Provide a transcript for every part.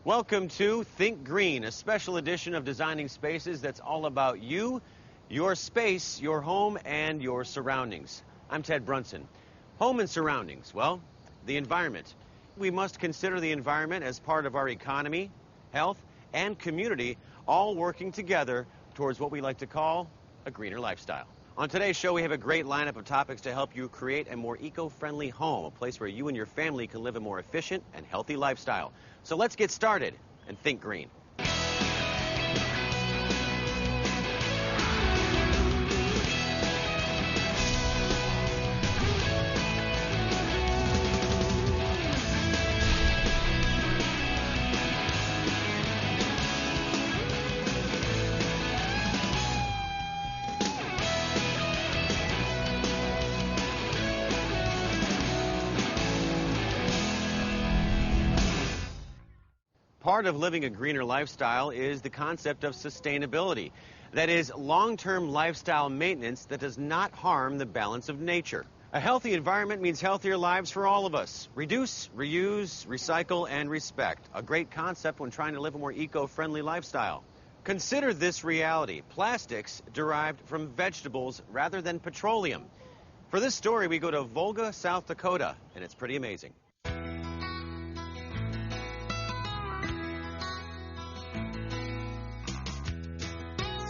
Welcome to Think Green, a special edition of Designing Spaces that's all about you, your space, your home, and your surroundings. I'm Ted Brunson. Home and surroundings, well, the environment. We must consider the environment as part of our economy, health, and community, all working together towards what we like to call a greener lifestyle. On today's show, we have a great lineup of topics to help you create a more eco-friendly home, a place where you and your family can live a more efficient and healthy lifestyle. So let's get started and think green. Part of living a greener lifestyle is the concept of sustainability. That is, long-term lifestyle maintenance that does not harm the balance of nature. A healthy environment means healthier lives for all of us. Reduce, reuse, recycle, and respect. A great concept when trying to live a more eco-friendly lifestyle. Consider this reality. Plastics derived from vegetables rather than petroleum. For this story, we go to Volga, South Dakota, and it's pretty amazing.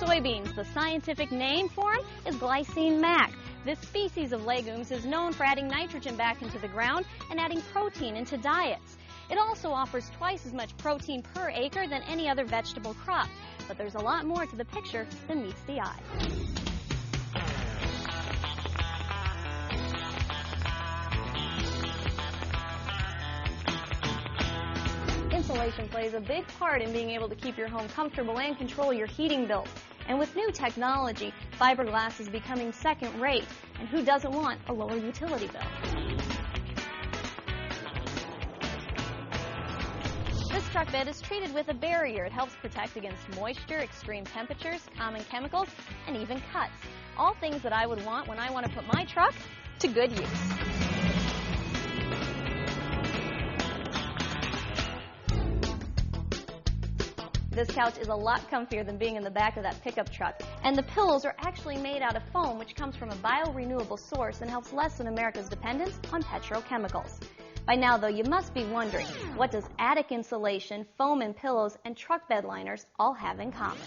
Soybeans, the scientific name for them is glycine mac. This species of legumes is known for adding nitrogen back into the ground and adding protein into diets. It also offers twice as much protein per acre than any other vegetable crop. But there's a lot more to the picture than meets the eye. Insulation plays a big part in being able to keep your home comfortable and control your heating bills. And with new technology, fiberglass is becoming second rate. And who doesn't want a lower utility bill? This truck bed is treated with a barrier. It helps protect against moisture, extreme temperatures, common chemicals, and even cuts. All things that I would want when I want to put my truck to good use. This couch is a lot comfier than being in the back of that pickup truck. And the pillows are actually made out of foam, which comes from a bio-renewable source and helps lessen America's dependence on petrochemicals. By now, though, you must be wondering, what does attic insulation, foam and pillows, and truck bed liners all have in common?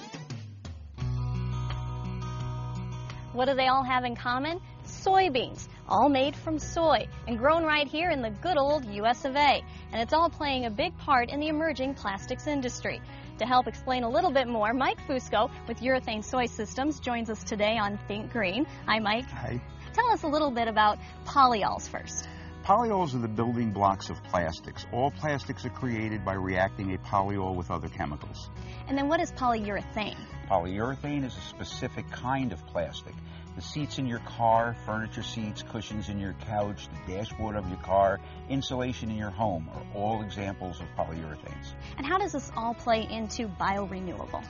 What do they all have in common? Soybeans, all made from soy and grown right here in the good old US of A. And it's all playing a big part in the emerging plastics industry. To help explain a little bit more, Mike Fusco with Urethane Soy Systems joins us today on Think Green. Hi, Mike. Hi. Tell us a little bit about polyols first. Polyols are the building blocks of plastics. All plastics are created by reacting a polyol with other chemicals. And then what is polyurethane? Polyurethane is a specific kind of plastic. The seats in your car, furniture seats, cushions in your couch, the dashboard of your car, insulation in your home are all examples of polyurethanes. And how does this all play into bio-renewable?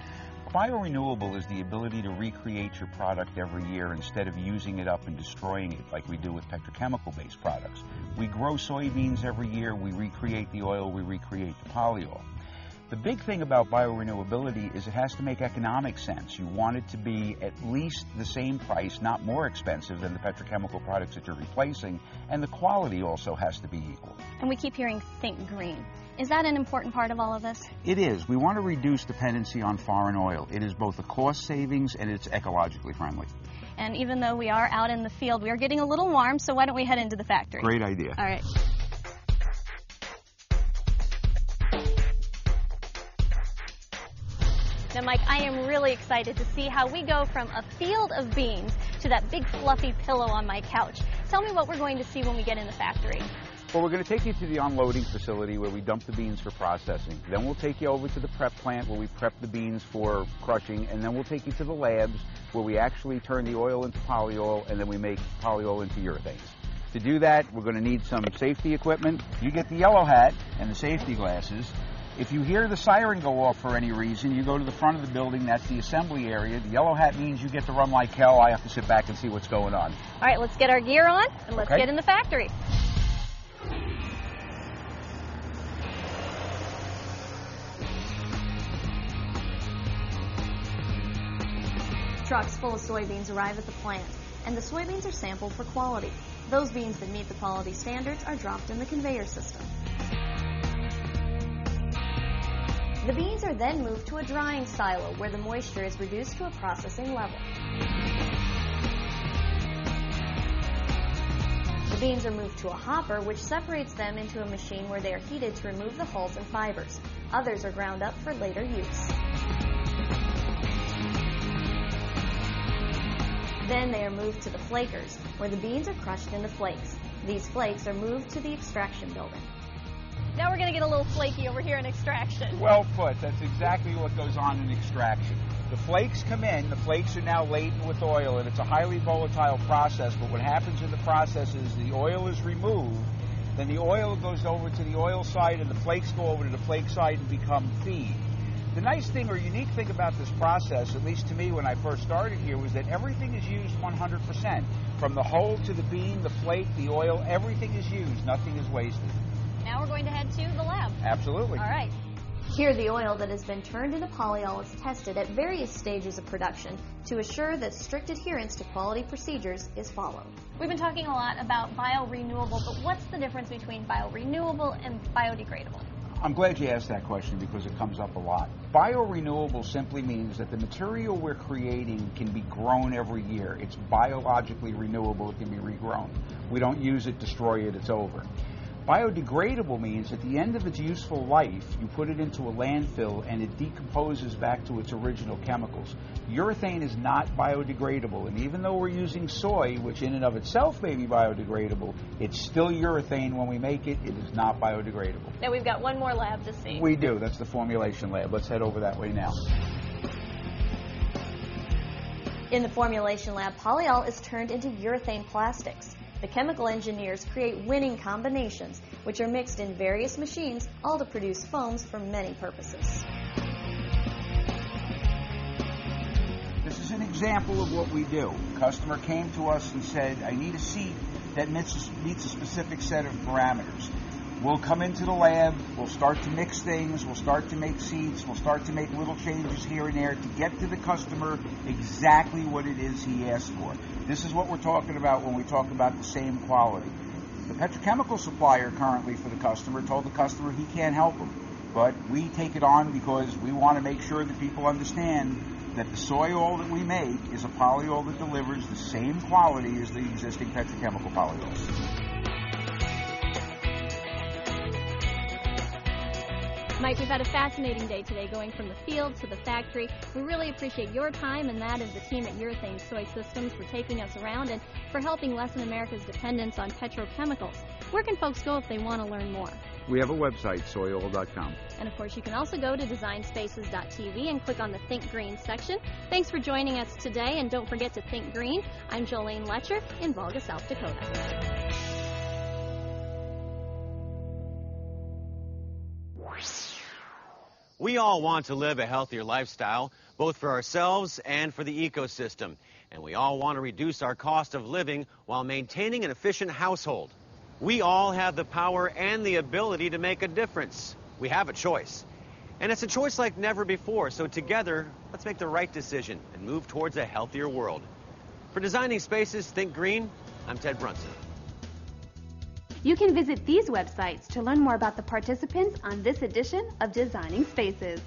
Bio-renewable is the ability to recreate your product every year instead of using it up and destroying it like we do with petrochemical-based products. We grow soybeans every year, we recreate the oil, we recreate the polyol. The big thing about biorenewability is it has to make economic sense. You want it to be at least the same price, not more expensive than the petrochemical products that you're replacing, and the quality also has to be equal. And we keep hearing think green. Is that an important part of all of this? It is. We want to reduce dependency on foreign oil. It is both a cost savings and it's ecologically friendly. And even though we are out in the field, we are getting a little warm, so why don't we head into the factory? Great idea. All right. Now, Mike, I am really excited to see how we go from a field of beans to that big fluffy pillow on my couch. Tell me what we're going to see when we get in the factory. Well, we're going to take you to the unloading facility where we dump the beans for processing. Then we'll take you over to the prep plant where we prep the beans for crushing. And then we'll take you to the labs where we actually turn the oil into polyol and then we make polyol into urethanes. To do that, we're going to need some safety equipment. You get the yellow hat and the safety glasses. If you hear the siren go off for any reason, you go to the front of the building. That's the assembly area. The yellow hat means you get to run like hell. I have to sit back and see what's going on. All right, let's get our gear on and let's get in the factory. Trucks full of soybeans arrive at the plant, and the soybeans are sampled for quality. Those beans that meet the quality standards are dropped in the conveyor system. The beans are then moved to a drying silo where the moisture is reduced to a processing level. The beans are moved to a hopper, which separates them into a machine where they are heated to remove the hulls and fibers. Others are ground up for later use. Then they are moved to the flakers, where the beans are crushed into flakes. These flakes are moved to the extraction building. Now we're going to get a little flaky over here in extraction. Well put. That's exactly what goes on in extraction. The flakes come in, the flakes are now laden with oil, and it's a highly volatile process, but what happens in the process is the oil is removed, then the oil goes over to the oil side, and the flakes go over to the flake side and become feed. The nice thing or unique thing about this process, at least to me when I first started here, was that everything is used 100%. From the hull to the bean, the flake, the oil, everything is used. Nothing is wasted. Now we're going to head to the lab. Absolutely. All right. Here, the oil that has been turned into polyol is tested at various stages of production to assure that strict adherence to quality procedures is followed. We've been talking a lot about bio-renewable, but what's the difference between bio-renewable and biodegradable? I'm glad you asked that question because it comes up a lot. Bio-renewable simply means that the material we're creating can be grown every year. It's biologically renewable. It can be regrown. We don't use it, destroy it, it's over. Biodegradable means at the end of its useful life, you put it into a landfill and it decomposes back to its original chemicals. Urethane is not biodegradable, and even though we're using soy, which in and of itself may be biodegradable, it's still urethane when we make it. It is not biodegradable. Now we've got one more lab to see. We do. That's the formulation lab. Let's head over that way now. In the formulation lab, polyol is turned into urethane plastics. The chemical engineers create winning combinations, which are mixed in various machines, all to produce foams for many purposes. This is an example of what we do. A customer came to us and said, I need a seat that meets a specific set of parameters. We'll come into the lab, we'll start to mix things, we'll start to make seats, we'll start to make little changes here and there to get to the customer exactly what it is he asked for. This is what we're talking about when we talk about the same quality. The petrochemical supplier currently for the customer told the customer he can't help him, but we take it on because we want to make sure that people understand that the soyol that we make is a polyol that delivers the same quality as the existing petrochemical polyols. Mike, we've had a fascinating day today going from the field to the factory. We really appreciate your time and that of the team at Urethane Soy Systems for taking us around and for helping lessen America's dependence on petrochemicals. Where can folks go if they want to learn more? We have a website, soyol.com. And of course, you can also go to designspaces.tv and click on the Think Green section. Thanks for joining us today, and don't forget to think green. I'm Jolene Loetscher in Volga, South Dakota. We all want to live a healthier lifestyle, both for ourselves and for the ecosystem. And we all want to reduce our cost of living while maintaining an efficient household. We all have the power and the ability to make a difference. We have a choice. And it's a choice like never before. So together, let's make the right decision and move towards a healthier world. For Designing Spaces, Think Green, I'm Ted Brunson. You can visit these websites to learn more about the participants on this edition of Designing Spaces.